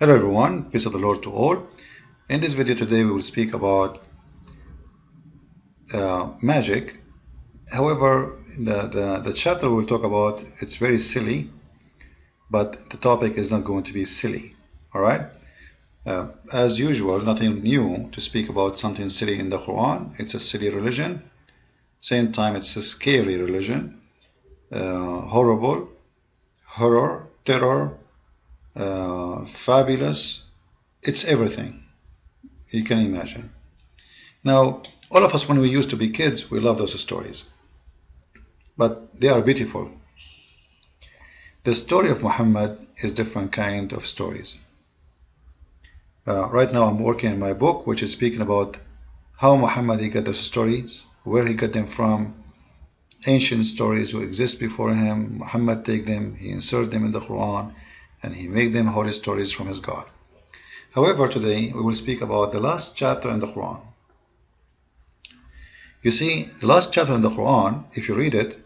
Hello everyone, peace of the Lord to all. In this video today we will speak about magic. However, the chapter we'll talk about, it's very silly, but the topic is not going to be silly. Alright? As usual, nothing new to speak about something silly in the Quran. It's a silly religion. Same time it's a scary religion. Horrible, horror, terror, fabulous. It's everything you can imagine. Now, all of us, when we used to be kids, we love those stories. But they are beautiful. The story of Muhammad is different kind of stories. Right now I'm working in my book, which is speaking about how Muhammad he got those stories, where he got them from, ancient stories who exist before him. Muhammad take them, he insert them in the Quran, and he make them holy stories from his God. However, today we will speak about the last chapter in the Quran. You see, the last chapter in the Quran, if you read it,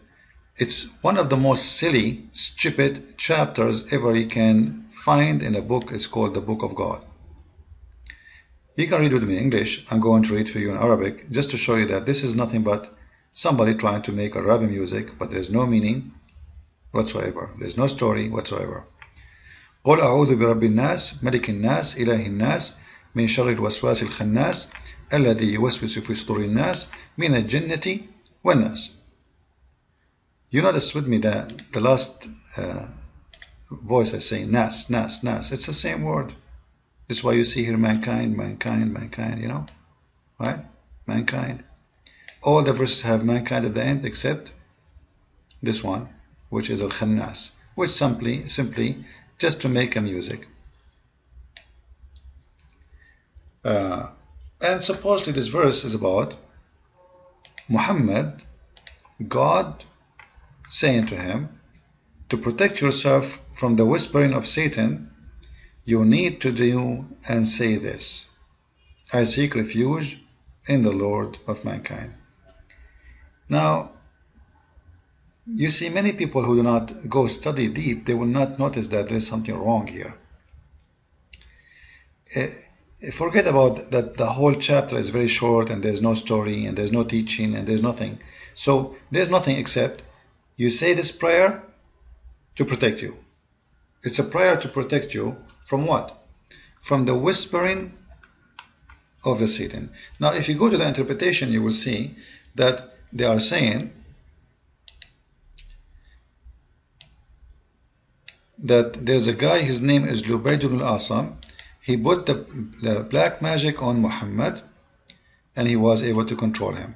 it's one of the most silly, stupid chapters ever you can find in a book. It's called the Book of God. You can read with me in English. I'm going to read for you in Arabic, just to show you that this is nothing but somebody trying to make a rap music, but there's no meaning whatsoever. There's no story whatsoever. قل أعوذ برب الناس ملك الناس إله الناس من شر الوسواس الخناس الذي يوسوس في صدور الناس من الجنة والناس. You notice with me that the last voice I say nas, nas, nas. It's the same word. That's why you see here mankind, mankind, mankind, you know, right? Mankind. All the verses have mankind at the end except this one, which is al-khannas, which simply just to make a music. And supposedly this verse is about Muhammad, God saying to him, to protect yourself from the whispering of Satan, you need to do and say this: I seek refuge in the Lord of mankind. Now, you see many people who do not go study deep, they will not notice that there is something wrong here. Forget about that the whole chapter is very short and there's no story and there's no teaching and there's nothing. So there's nothing except you say this prayer to protect you. It's a prayer to protect you from what? From the whispering of the Satan. Now if you go to the interpretation, you will see that they are saying that there's a guy, his name is Lubayd ibn al-Asam. He put the black magic on Muhammad and he was able to control him.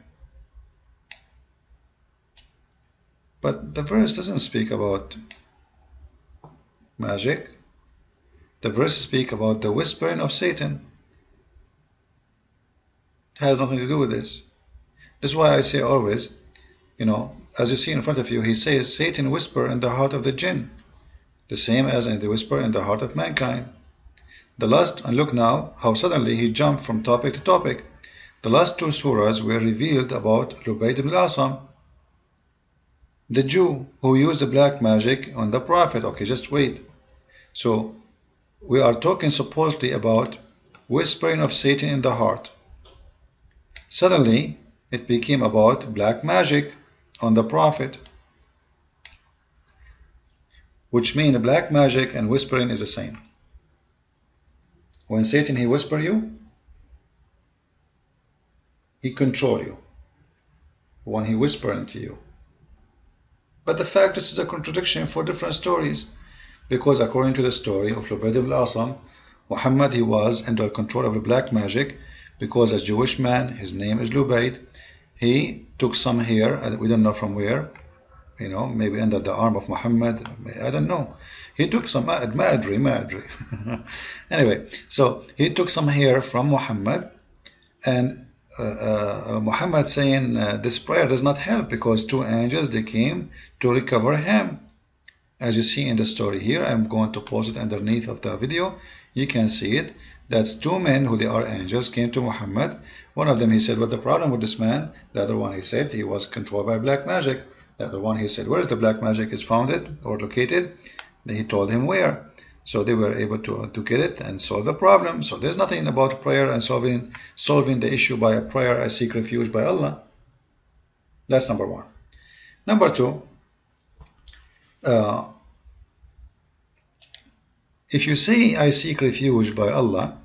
But the verse doesn't speak about magic. The verse speaks about the whispering of Satan. It has nothing to do with this. That's why I say always, you know, as you see in front of you, he says Satan whisper in the heart of the jinn, the same as in the whisper in the heart of mankind. The last, and look now how suddenly he jumped from topic to topic. The last two surahs were revealed about Lubayd ibn al-Asam, the Jew who used the black magic on the Prophet. Okay, just wait. So we are talking supposedly about whispering of Satan in the heart. Suddenly it became about black magic on the Prophet, which means the black magic and whispering is the same. When Satan he whisper you, he control you. When he whisper into you. But the fact this is a contradiction for different stories, because according to the story of Lubayd ibn al-Asam, Muhammad he was under control of the black magic because a Jewish man, his name is Lubayd, he took some hair, we don't know from where, you know, maybe under the arm of Muhammad, I don't know. He took some madri. Anyway, so he took some hair from Muhammad, and Muhammad saying this prayer does not help because two angels they came to recover him. As you see in the story here, I'm going to post it underneath of the video. You can see it. That's two men who they are angels came to Muhammad. One of them he said, what's the problem with this man? The other one he said he was controlled by black magic. The other one he said, where is the black magic is founded or located? Then he told him where. So they were able to get it and solve the problem. So there's nothing about prayer and solving the issue by a prayer. I seek refuge by Allah. That's number one. Number two, if you say I seek refuge by Allah,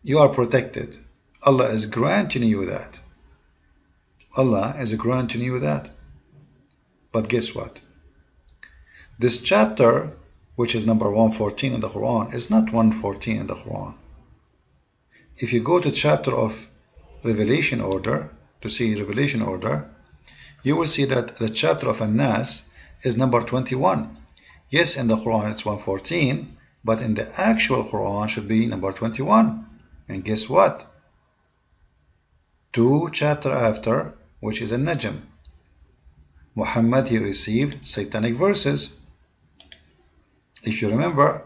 you are protected. Allah is granting you that. Allah is granting you that. But guess what? This chapter, which is number 114 in the Quran, is not 114 in the Quran. If you go to chapter of revelation order, to see revelation order, you will see that the chapter of An-Nas is number 21. Yes, in the Quran it's 114, but in the actual Quran should be number 21. And guess what? 2 chapters after, which is An-Najm, Muhammad, he received satanic verses. If you remember,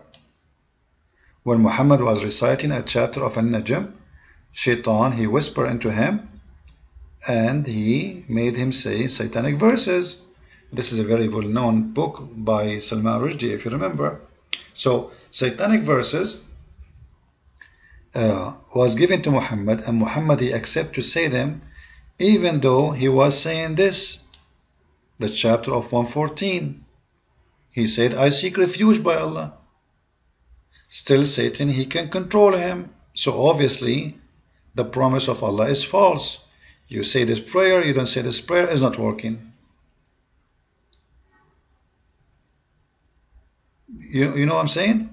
when Muhammad was reciting a chapter of An-Najm, Shaitan, he whispered into him and he made him say satanic verses. This is a very well-known book by Salman Rushdie, if you remember. So satanic verses was given to Muhammad, and Muhammad, he accepted to say them, even though he was saying this, the chapter of 114. He said, I seek refuge by Allah. Still Satan, he can control him. So obviously the promise of Allah is false. You say this prayer, you don't say this prayer, is not working. You know what I'm saying?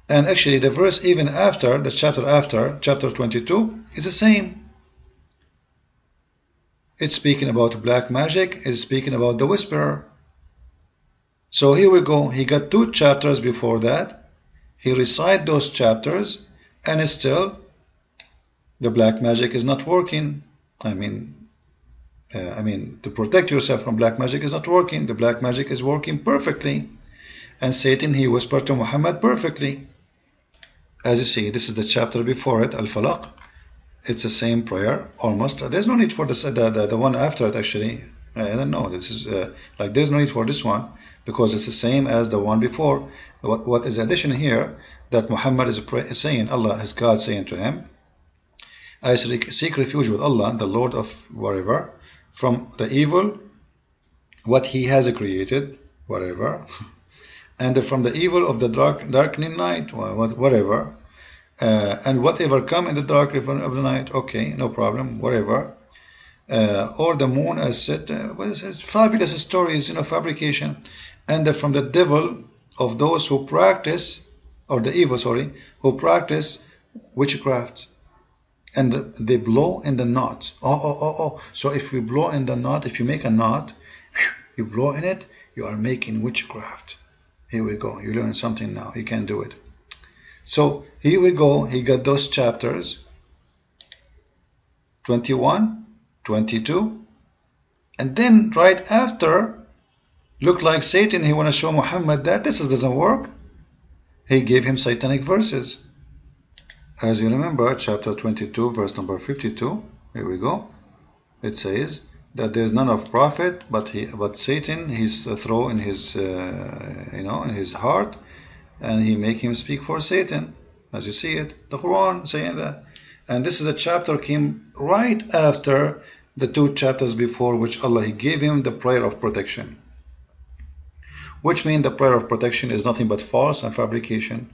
And actually the verse even after, the chapter after, chapter 22, is the same. It's speaking about black magic, it's speaking about the whisperer. So here we go, he got 2 chapters before that, he recited those chapters, and still the black magic is not working. I mean, to protect yourself from black magic is not working. The black magic is working perfectly. And Satan, he whispered to Muhammad perfectly. As you see, this is the chapter before it, Al-Falaq. It's the same prayer, almost. There's no need for this, the one after it, actually. I don't know. This is like there's no need for this one, because it's the same as the one before. What is addition here, that Muhammad is saying, Allah, his God, saying to him, I seek refuge with Allah, the Lord of whatever, from the evil, what he has created, whatever, and from the evil of the darkening night, whatever, and whatever come in the dark of the night, okay, no problem, whatever, or the moon as said, fabulous stories, fabrication, and from the devil of those who practice, or the evil, sorry, who practice witchcraft. And they blow in the knot. So if we blow in the knot, if you make a knot, you blow in it, you are making witchcraft. Here we go. You learn something now. You can do it. So here we go. He got those chapters 21, 22, and then right after, looked like Satan, he want to show Muhammad that this doesn't work. He gave him satanic verses. As you remember, chapter 22, verse number 52, here we go. It says that there is none of prophet, but Satan, he's thrown in his, in his heart, and he make him speak for Satan, as you see it. The Quran saying that. And this is a chapter came right after the 2 chapters before, which Allah, he gave him the prayer of protection. Which means the prayer of protection is nothing but false and fabrication.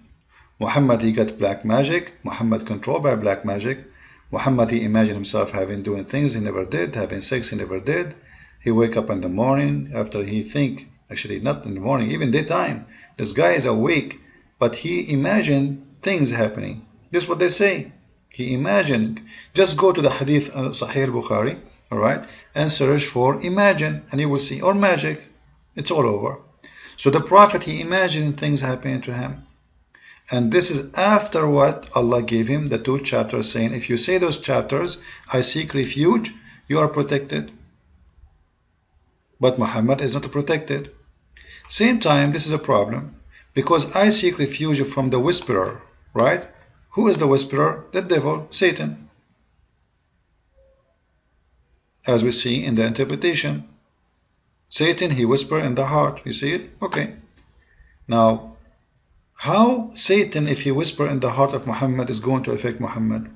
Muhammad, he got black magic. Muhammad controlled by black magic. Muhammad, he imagined himself doing things he never did, having sex he never did. He wake up in the morning after he think, actually not in the morning, even daytime. This guy is awake, but he imagined things happening. This is what they say. He imagined. Just go to the hadith Sahih al-Bukhari, alright, and search for imagine, and you will see, or magic. It's all over. So the Prophet, he imagined things happening to him. And this is after what Allah gave him, the 2 chapters, saying, if you say those chapters, I seek refuge, you are protected. But Muhammad is not protected. Same time, this is a problem, because I seek refuge from the whisperer, right? Who is the whisperer? The devil, Satan. As we see in the interpretation. Satan, he whispered in the heart. You see it? Okay. Now, how Satan, if he whisper in the heart of Muhammad, is going to affect Muhammad?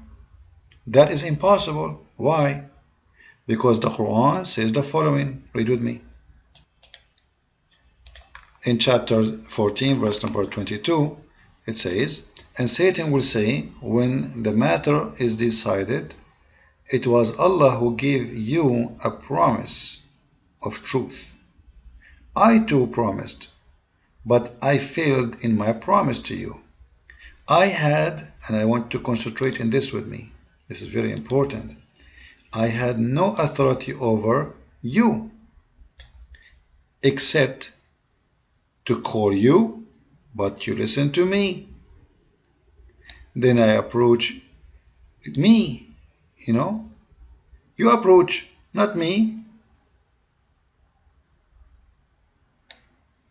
That is impossible. Why? Because the Quran says the following. Read with me. In chapter 14, verse number 22, it says, and Satan will say, when the matter is decided, it was Allah who gave you a promise of truth. I too promised, but I failed in my promise to you. I had, and I want to concentrate in this with me, this is very important, I had no authority over you except to call you, but you listen to me. Then I approach me, you approach, not me,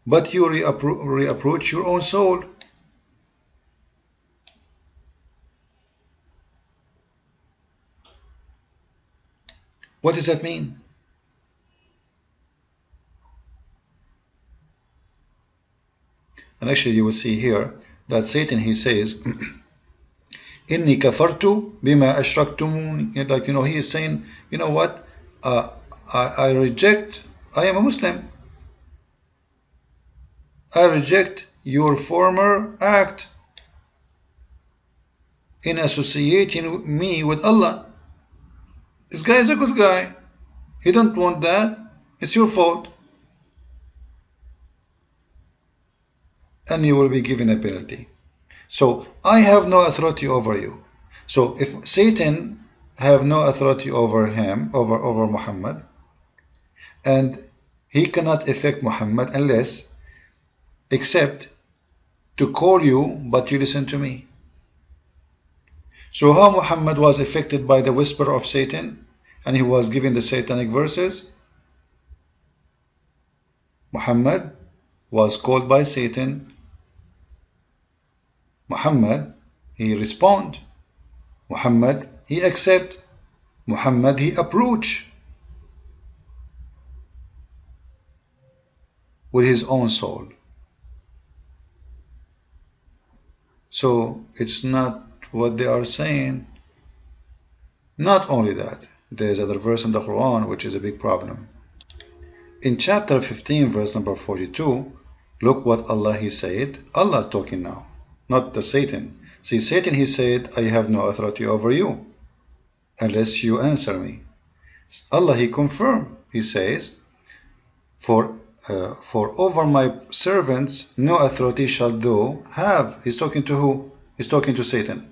but you reapproach your own soul. What does that mean? And actually you will see here that Satan, he says, Inni kafartu bima ashraktumuni. Like, he is saying, you know what? I reject, I am a Muslim. I reject your former act in associating me with Allah. This guy is a good guy. He don't want that. It's your fault. And you will be given a penalty. So I have no authority over you. So if Satan have no authority over him, over Muhammad, and he cannot affect Muhammad unless except to call you, but you listen to me. So how Muhammad was affected by the whisper of Satan, and he was given the satanic verses? Muhammad was called by Satan. Muhammad, he respond. Muhammad, he accept. Muhammad, he approach with his own soul. So it's not what they are saying. Not only that, there's other verse in the Quran which is a big problem. In chapter 15, verse number 42, look what Allah, he said. Allah is talking now, not the Satan. See, Satan, he said, I have no authority over you unless you answer me. Allah, he confirmed. He says, for over my servants no authority shall thou have. He's talking to who? He's talking to Satan.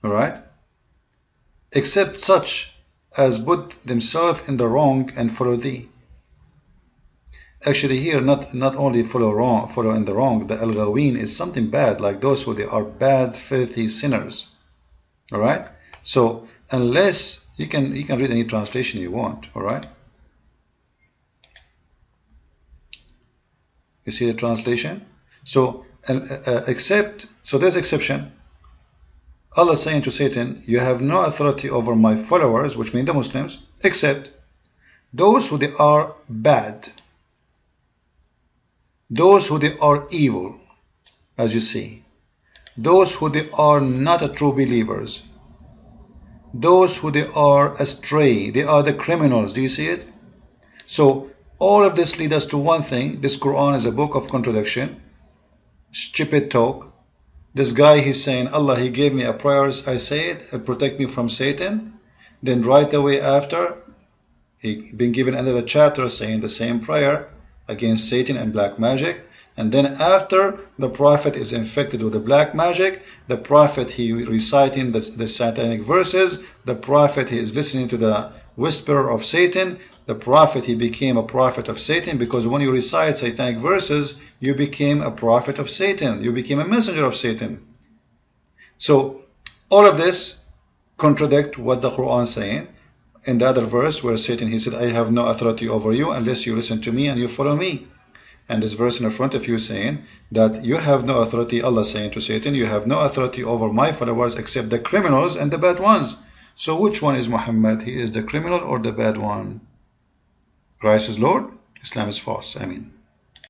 Alright? Except such as put themselves in the wrong and follow thee. Actually here, not only follow in the wrong, the al-ghawin is something bad, like those who they are bad, filthy sinners. Alright? So unless you can read any translation you want, alright? You see the translation? So except, so there's exception. Allah is saying to Satan, you have no authority over my followers, which mean the Muslims, except those who they are bad, those who they are evil, as you see, those who they are not a true believers, those who they are astray, they are the criminals. Do you see it? So all of this leads us to one thing. This Quran is a book of contradiction, stupid talk. This guy, he's saying, Allah, he gave me a prayer, I say it, protect me from Satan. Then right away after, he been given another chapter saying the same prayer against Satan and black magic. And then after the prophet is infected with the black magic, the prophet, he reciting the satanic verses, the prophet, he is listening to the whisper of Satan, the prophet, he became a prophet of Satan, because when you recite satanic verses, you became a prophet of Satan, you became a messenger of Satan. So all of this contradict what the Quran is saying. In the other verse where Satan, he said, I have no authority over you unless you listen to me and you follow me. And this verse in the front of you saying that you have no authority, Allah saying to Satan, you have no authority over my followers except the criminals and the bad ones. So which one is Muhammad? He is the criminal or the bad one? Christ is Lord, Islam is false. I mean.